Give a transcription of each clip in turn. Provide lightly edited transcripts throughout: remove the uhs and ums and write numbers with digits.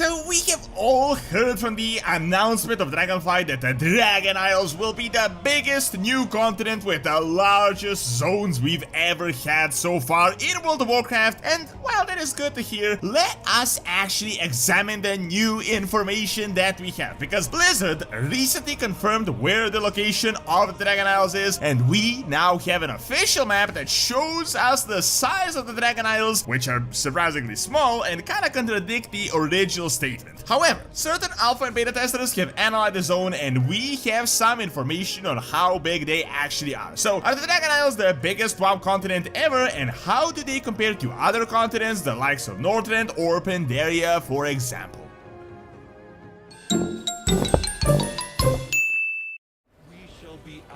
So we have all heard from the announcement of Dragonflight that the Dragon Isles will be the biggest new continent with the largest zones we've ever had so far in World of Warcraft, and while that is good to hear, let us actually examine the new information that we have, because Blizzard recently confirmed where the location of the Dragon Isles is, and we now have an official map that shows us the size of the Dragon Isles, which are surprisingly small and kinda contradict the original statement. However, certain alpha and beta testers have analyzed the zone, and we have some information on how big they actually are. So, are the Dragon Isles the biggest WoW continent ever, and how do they compare to other continents, the likes of Northrend or Pandaria, for example?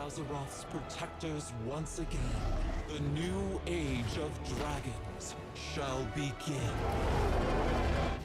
Azeroth's protectors once again. The new age of dragons shall begin.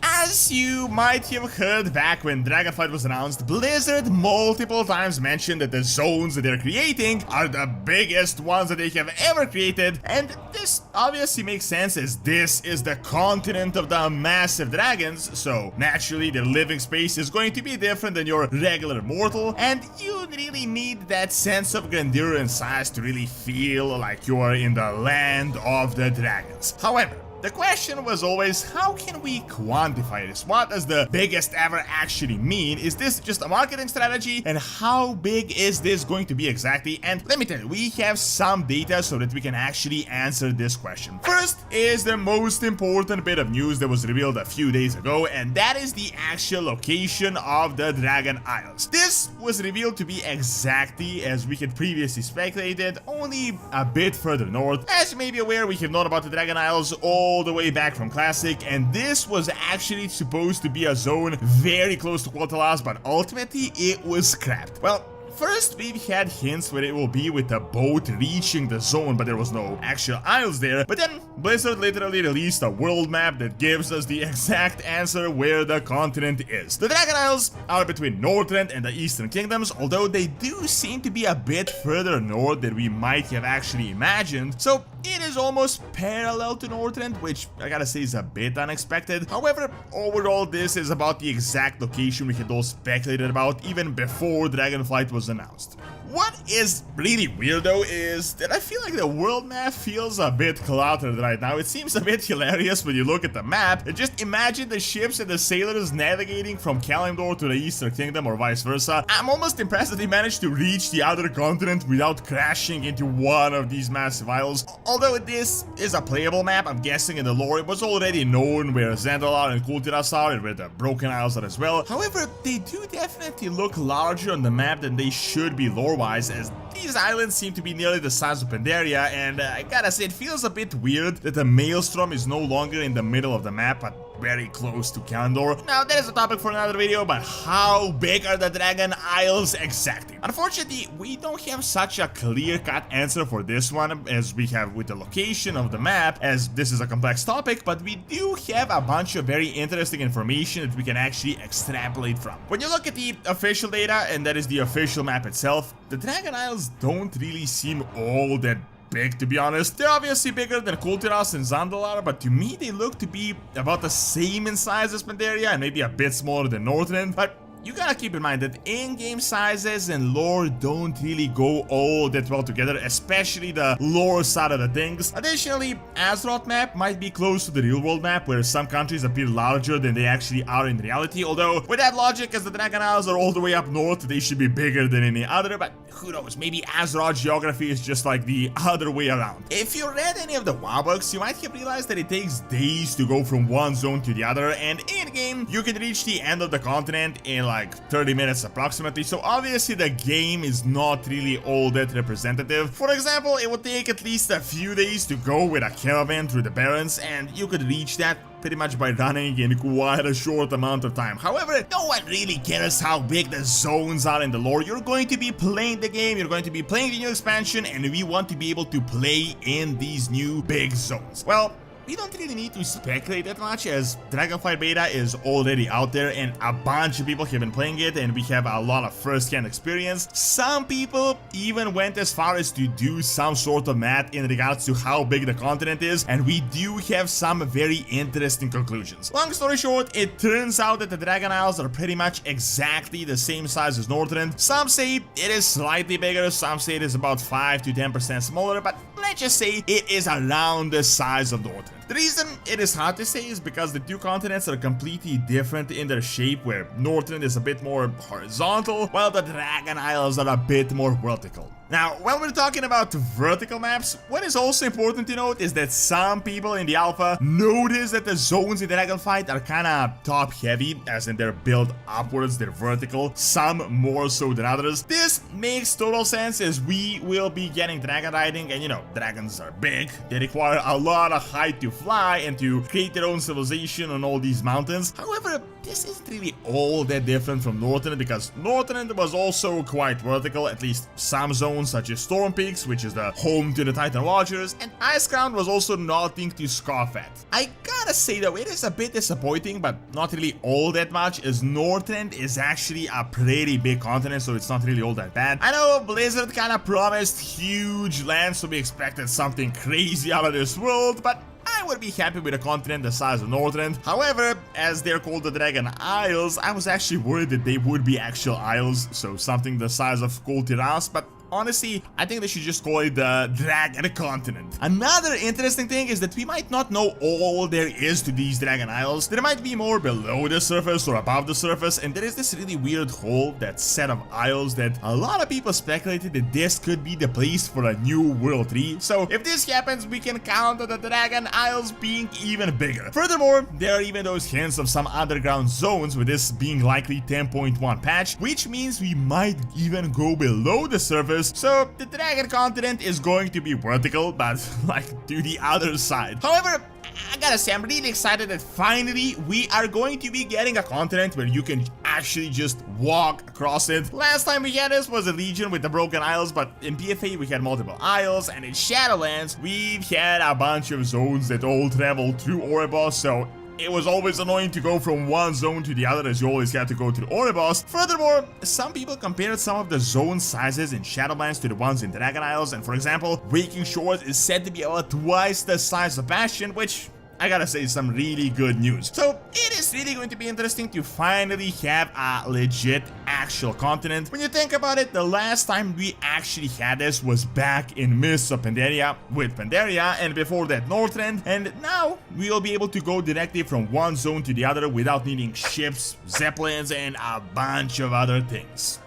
As you might have heard back when Dragonflight was announced, Blizzard multiple times mentioned that the zones that they're creating are the biggest ones that they have ever created, and this obviously makes sense as this is the continent of the massive dragons, so naturally their living space is going to be different than your regular mortal, and you really need that sense of grandeur and size to really feel like you are in the land of the dragons. However, the question was always, how can we quantify this? What does the biggest ever actually mean? Is this just a marketing strategy? And how big is this going to be exactly? And let me tell you, we have some data so that we can actually answer this question. First is the most important bit of news that was revealed a few days ago, and that is the actual location of the Dragon Isles. This was revealed to be exactly as we had previously speculated, only a bit further north. As you may be aware, we have known about the Dragon Isles all the way back from Classic, and this was actually supposed to be a zone very close to Quotalas, but ultimately it was scrapped. Well, first, we've had hints where it will be with the boat reaching the zone, but there was no actual isles there. But then Blizzard literally released a world map that gives us the exact answer where the continent is. The Dragon Isles are between Northrend and the Eastern Kingdoms, although they do seem to be a bit further north than we might have actually imagined. So it is almost parallel to Northrend, which I gotta say is a bit unexpected. However, overall this is about the exact location we had all speculated about even before Dragonflight was announced. What is really weird though is that I feel like the world map feels a bit cluttered right now. It seems a bit hilarious when you look at the map. And just imagine the ships and the sailors navigating from Kalimdor to the Eastern Kingdom or vice versa. I'm almost impressed that they managed to reach the other continent without crashing into one of these massive isles. Although this is a playable map, I'm guessing in the lore it was already known where Zandalar and Kultiras are and where the Broken Isles are as well. However, they do definitely look larger on the map than they should be lore-wise, as these islands seem to be nearly the size of Pandaria, and I gotta say it feels a bit weird that the Maelstrom is no longer in the middle of the map but very close to Kalimdor. Now that is a topic for another video, but how big are the Dragon Isles exactly? Unfortunately, we don't have such a clear-cut answer for this one as we have with the location of the map, as this is a complex topic, but we do have a bunch of very interesting information that we can actually extrapolate from. When you look at the official data, and that is the official map itself, the Dragon Isles don't really seem all that big, to be honest. They're obviously bigger than Kultiras and Zandalar, but to me they look to be about the same in size as Pandaria and maybe a bit smaller than Northrend. But you gotta keep in mind that in-game sizes and lore don't really go all that well together, especially the lore side of the things. Additionally, Azeroth map might be close to the real-world map, where some countries appear larger than they actually are in reality, although with that logic, as the Dragon Isles are all the way up north, they should be bigger than any other, but who knows, maybe Azeroth geography is just like the other way around. If you read any of the WoW books, you might have realized that it takes days to go from one zone to the other, and in-game, you can reach the end of the continent in like 30 minutes approximately, so obviously the game is not really all that representative. For example, it would take at least a few days to go with a caravan through the Barrens, and you could reach that pretty much by running in quite a short amount of time. However, no one really cares how big the zones are in the lore. You're going to be playing the game, you're going to be playing the new expansion, and we want to be able to play in these new big zones. Well, we don't really need to speculate that much, as Dragonflight Beta is already out there and a bunch of people have been playing it, and we have a lot of first-hand experience. Some people even went as far as to do some sort of math in regards to how big the continent is, and we do have some very interesting conclusions. Long story short, it turns out that the Dragon Isles are pretty much exactly the same size as Northrend. Some say it is slightly bigger, some say it is about 5 to 10% smaller, but let's just say it is around the size of Northrend. The reason it is hard to say is because the two continents are completely different in their shape, where Northrend is a bit more horizontal, while the Dragon Isles are a bit more vertical. Now, when we're talking about vertical maps, what is also important to note is that some people in the alpha notice that the zones in Dragonflight are kinda top heavy, as in they're built upwards, they're vertical, some more so than others. This makes total sense, as we will be getting dragon riding, and you know, dragons are big, they require a lot of height to fly and to create their own civilization on all these mountains. However, this isn't really all that different from Northrend, because Northrend was also quite vertical, at least some zones such as Storm Peaks, which is the home to the Titan Watchers, and Icecrown was also nothing to scoff at. I gotta say though, it is a bit disappointing, but not really all that much, as Northrend is actually a pretty big continent, so it's not really all that bad. I know Blizzard kinda promised huge lands, so we expected something crazy out of this world, but I would be happy with a continent the size of Northrend. However, as they're called the Dragon Isles, I was actually worried that they would be actual isles, so something the size of Kul Tiras, but honestly, I think they should just call it the Dragon Continent. Another interesting thing is that we might not know all there is to these Dragon Isles. There might be more below the surface or above the surface, and there is this really weird hole, that set of isles, that a lot of people speculated that this could be the place for a new World 3. So if this happens, we can count on the Dragon Isles being even bigger. Furthermore, there are even those hints of some underground zones, with this being likely 10.1 patch, which means we might even go below the surface. So the Dragon Continent is going to be vertical, but like to the other side. However, I gotta say, I'm really excited that finally we are going to be getting a continent where you can actually just walk across it. Last time we had this was a Legion with the Broken Isles, but in PFA we had multiple isles, and in Shadowlands we've had a bunch of zones that all travel through Oribos, so it was always annoying to go from one zone to the other, as you always had to go to the Oribos. Furthermore, some people compared some of the zone sizes in Shadowlands to the ones in Dragon Isles, and for example, Waking Shores is said to be about twice the size of Bastion, which I gotta say is some really good news. So it is really going to be interesting to finally have a legit actual continent. When you think about it, the last time we actually had this was back in Mists of Pandaria with Pandaria, and before that Northrend, and now we'll be able to go directly from one zone to the other without needing ships, zeppelins, and a bunch of other things.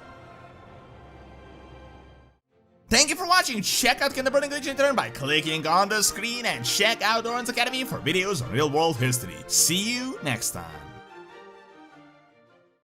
Thank you for watching. Check out Can the Burning Legion Turn by clicking on the screen, and check out Doran's Academy for videos on real world history. See you next time.